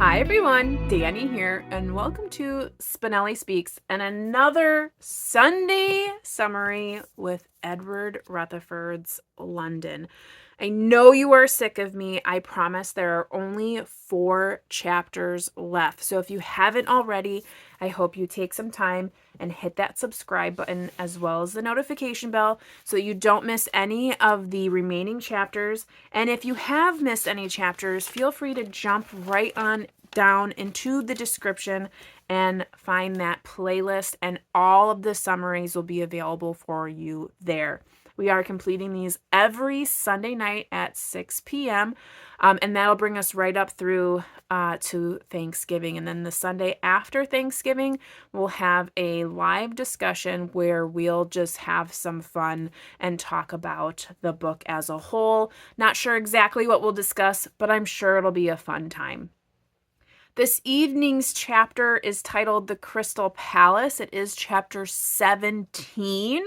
Hi everyone, Dani here, and welcome to Spenelli Speaks and another Sunday summary with Edward Rutherfurd's London. I know you are sick of me. I promise there are only 4 chapters left. So if you haven't already, I hope you take some time and hit that subscribe button as well as the notification bell so you don't miss any of the remaining chapters. And if you have missed any chapters, feel free to jump right on down into the description and find that playlist, and all of the summaries will be available for you there. We are completing these every Sunday night at 6 p.m. And that'll bring us right up through to Thanksgiving. And then the Sunday after Thanksgiving, we'll have a live discussion where we'll just have some fun and talk about the book as a whole. Not sure exactly what we'll discuss, but I'm sure it'll be a fun time. This evening's chapter is titled The Crystal Palace. It is chapter 17,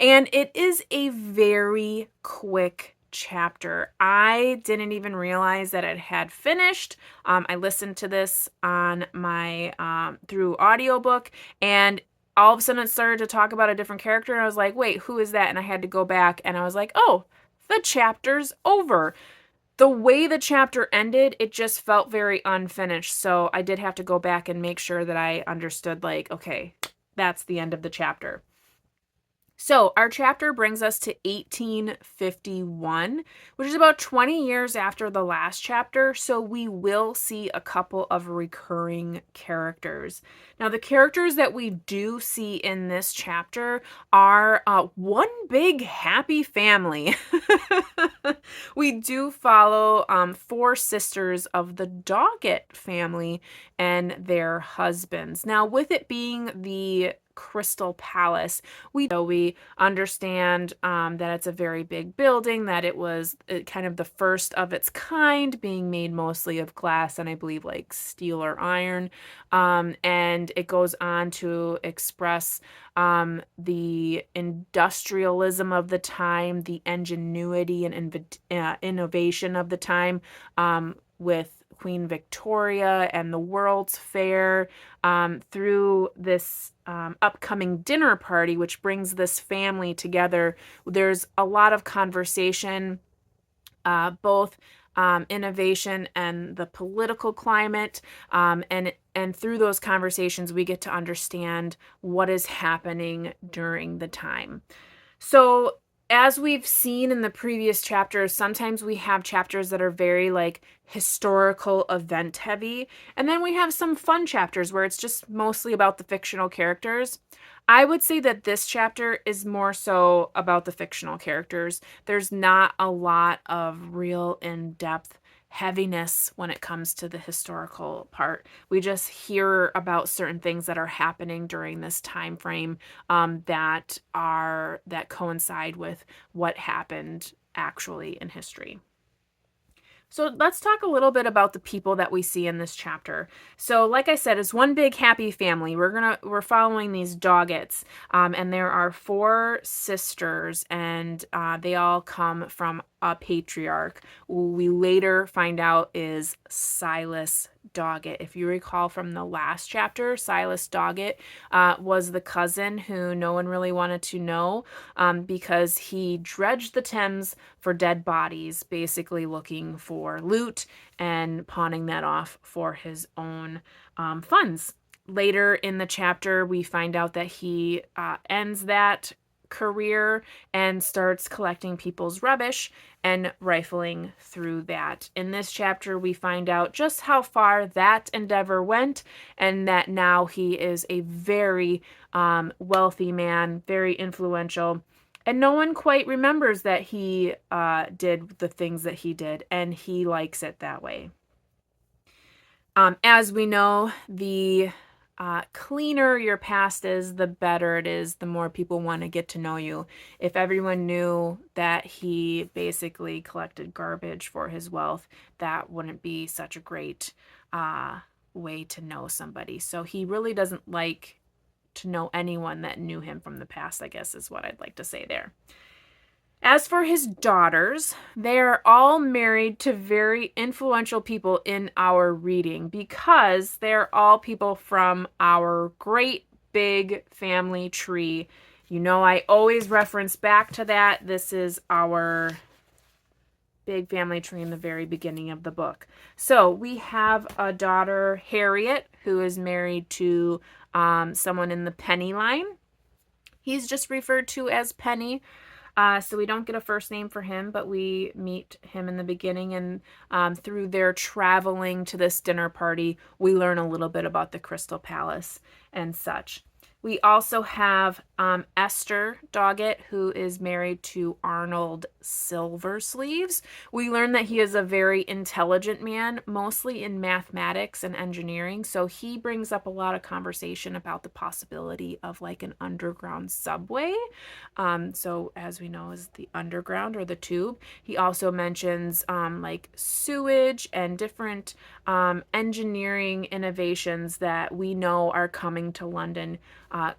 and it is a very quick chapter. I didn't even realize that it had finished. I listened to this on my through audiobook, and all of a sudden it started to talk about a different character, and I was like, wait, who is that? And I had to go back, and I was like, oh, the chapter's over. The way the chapter ended, it just felt very unfinished. So I did have to go back and make sure that I understood, like, okay, that's the end of the chapter. So our chapter brings us to 1851, which is about 20 years after the last chapter. So we will see a couple of recurring characters. Now, the characters that we do see in this chapter are one big happy family. We do follow 4 sisters of the Doggett family and their husbands. Now, with it being the Crystal Palace, we understand that it's a very big building, that it was kind of the first of its kind, being made mostly of glass and I believe like steel or iron. And it goes on to express the industrialism of the time, the ingenuity and innovation of the time, with Queen Victoria and the World's Fair, through this upcoming dinner party, which brings this family together. There's a lot of conversation, both innovation and the political climate, and through those conversations we get to understand what is happening during the time. So as we've seen in the previous chapters, sometimes we have chapters that are very like historical event heavy, and then we have some fun chapters where it's just mostly about the fictional characters. I would say that this chapter is more so about the fictional characters. There's not a lot of real in-depth heaviness when it comes to the historical part. We just hear about certain things that are happening during this time frame, that coincide with what happened actually in history. So let's talk a little bit about the people that we see in this chapter. So like I said, it's one big happy family. We're following these Doggetts, and there are 4 sisters, and they all come from a patriarch who we later find out is Silas Doggett. If you recall from the last chapter, Silas Doggett was the cousin who no one really wanted to know, because he dredged the Thames for dead bodies, basically looking for loot and pawning that off for his own funds. Later in the chapter, we find out that he ends that career and starts collecting people's rubbish and rifling through that. In this chapter, we find out just how far that endeavor went, and that now he is a very wealthy man, very influential, and no one quite remembers that he did the things that he did, and he likes it that way. As we know, the cleaner your past is, the better it is, the more people want to get to know you. If everyone knew that he basically collected garbage for his wealth, that wouldn't be such a great way to know somebody. So he really doesn't like to know anyone that knew him from the past, I guess is what I'd like to say there. As for his daughters, they are all married to very influential people in our reading because they're all people from our great big family tree. You know, I always reference back to that. This is our big family tree in the very beginning of the book. So we have a daughter, Harriet, who is married to someone in the Penny line. He's just referred to as Penny. So we don't get a first name for him, but we meet him in the beginning, and through their traveling to this dinner party, we learn a little bit about the Crystal Palace and such. We also have Esther Doggett, who is married to Arnold Silversleeves. We learn that he is a very intelligent man, mostly in mathematics and engineering. So he brings up a lot of conversation about the possibility of like an underground subway. So as we know, is the underground or the tube. He also mentions like sewage and different engineering innovations that we know are coming to London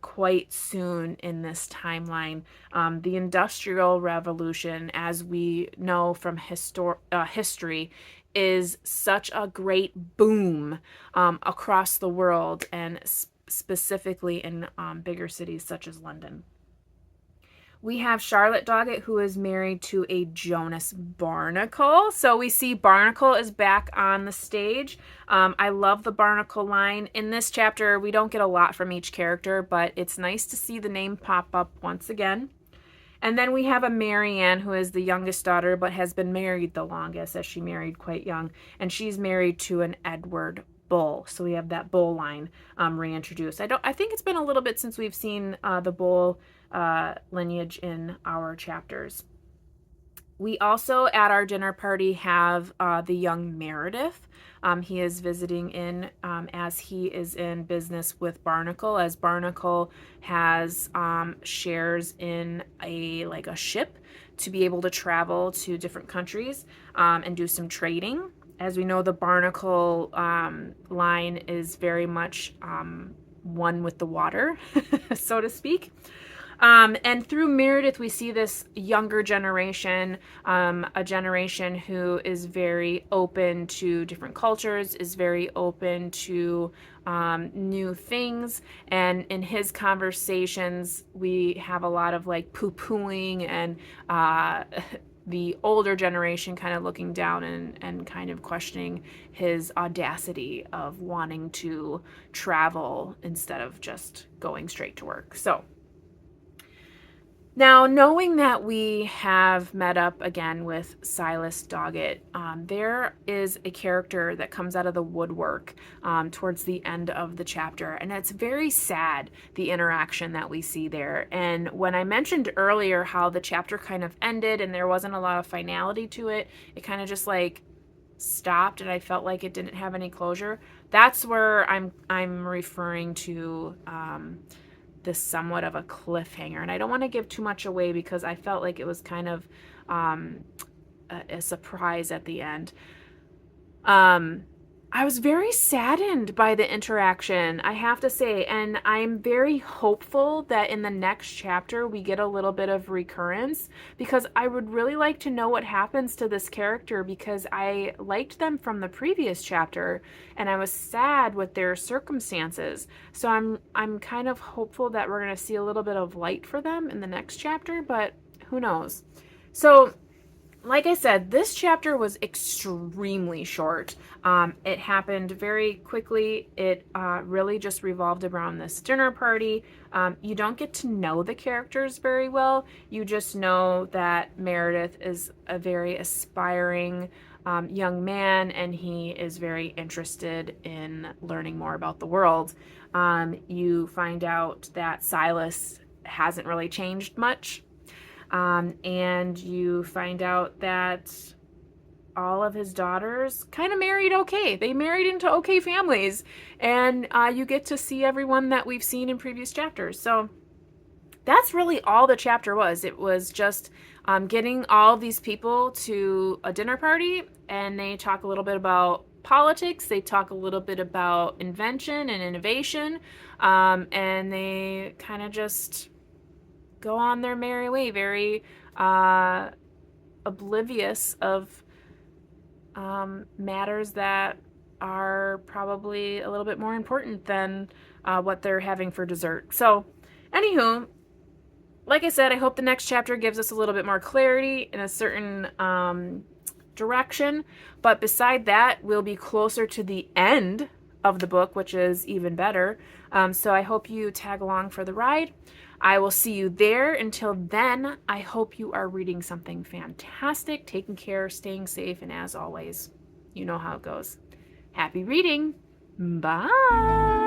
quite soon in this timeline. The Industrial Revolution, as we know from history, is such a great boom across the world, and specifically in bigger cities such as London. We have Charlotte Doggett, who is married to a Jonas Barnacle. So we see Barnacle is back on the stage. I love the Barnacle line. In this chapter, we don't get a lot from each character, but it's nice to see the name pop up once again. And then we have a Marianne, who is the youngest daughter, but has been married the longest, as she married quite young. And she's married to an Edward Bull. So we have that Bull line reintroduced. I think it's been a little bit since we've seen the Bull lineage in our chapters. We also, at our dinner party, have the young Meredith. He is visiting in as he is in business with Barnacle, as Barnacle has shares in a ship to be able to travel to different countries and do some trading. As we know, the Barnacle line is very much one with the water, so to speak. And through Meredith, we see this younger generation, a generation who is very open to different cultures, is very open to new things. And in his conversations, we have a lot of like poo-pooing and the older generation kind of looking down and kind of questioning his audacity of wanting to travel instead of just going straight to work. So now, knowing that we have met up again with Silas Doggett, there is a character that comes out of the woodwork towards the end of the chapter, and it's very sad, the interaction that we see there. And when I mentioned earlier how the chapter kind of ended and there wasn't a lot of finality to it, it kind of just like stopped and I felt like it didn't have any closure. That's where I'm referring to this somewhat of a cliffhanger, and I don't want to give too much away because I felt like it was kind of a surprise at the end. I was very saddened by the interaction, I have to say, and I'm very hopeful that in the next chapter we get a little bit of recurrence, because I would really like to know what happens to this character, because I liked them from the previous chapter and I was sad with their circumstances. So I'm kind of hopeful that we're going to see a little bit of light for them in the next chapter, but who knows. So like I said, this chapter was extremely short. It happened very quickly. It really just revolved around this dinner party. You don't get to know the characters very well. You just know that Meredith is a very aspiring young man, and he is very interested in learning more about the world. You find out that Silas hasn't really changed much. And you find out that all of his daughters kind of married okay. They married into okay families. And you get to see everyone that we've seen in previous chapters. So that's really all the chapter was. It was just getting all these people to a dinner party, and they talk a little bit about politics. They talk a little bit about invention and innovation. And they kind of just go on their merry way, very oblivious of matters that are probably a little bit more important than what they're having for dessert. So, anywho, like I said, I hope the next chapter gives us a little bit more clarity in a certain direction. But beside that, we'll be closer to the end of the book, which is even better. So I hope you tag along for the ride. I will see you there. Until then, I hope you are reading something fantastic, taking care, staying safe, and as always, you know how it goes. Happy reading. Bye.